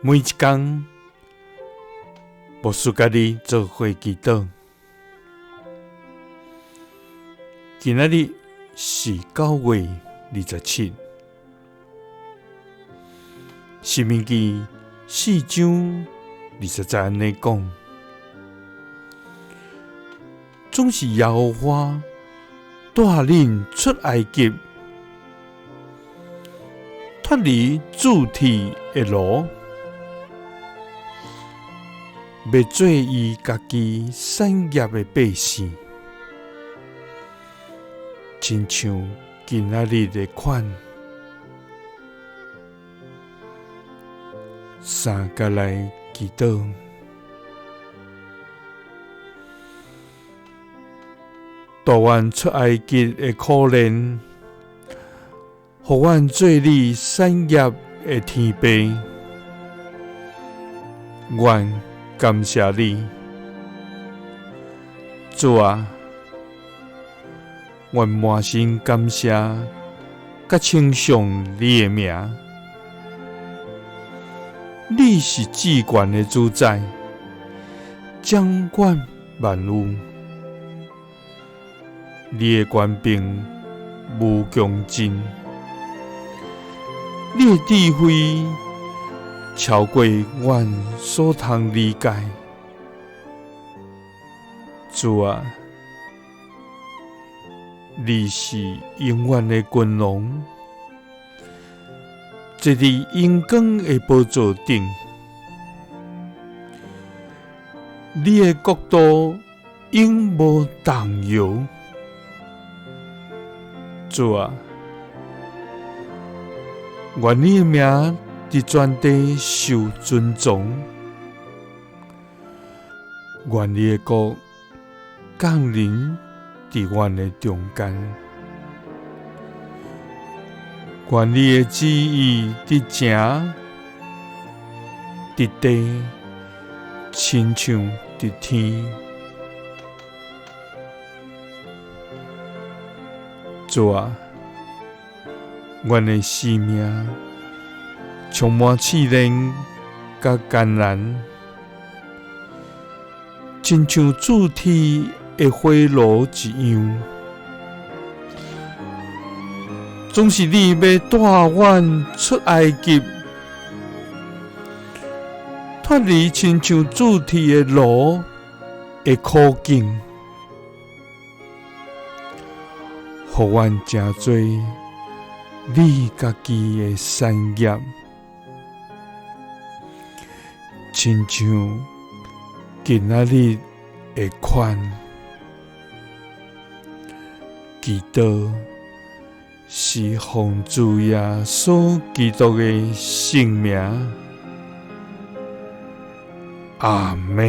每一天，牧师甲你做伙祈祷。今仔日是9月27，申命記4章20節安尼講：總是耶和華帶恁出埃及，脫離鑄鐵的爐，要做伊家己產業的百姓，親像今仔日的款。三個來祈禱，帶阮出埃及的苦難，予阮做你產業的天父。阮感謝你，主啊，阮滿心感謝，甲稱頌你的名。你是至高的主宰，掌管萬有。你的權柄無窮盡，你的智慧超過阮所通理解。主啊，你是永遠的君王，坐佇陽光的寶座頂，你的國度永無動搖。主啊，願你的名佇全地受尊重，願你的國降臨佇阮的中間，願你的旨意佇城佇地，親像佇天。主啊，阮的生命充滿試煉甲艱難，親像鑄鐵的火爐一樣。總是你要帶阮出埃及，脫離親像鑄鐵的爐的苦境，予阮成做你家己的產業，親像今仔日的款。祈禱是奉主耶穌基督的聖名，阿們。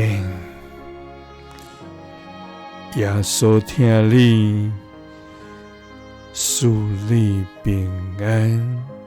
耶穌聽你，賜你平安。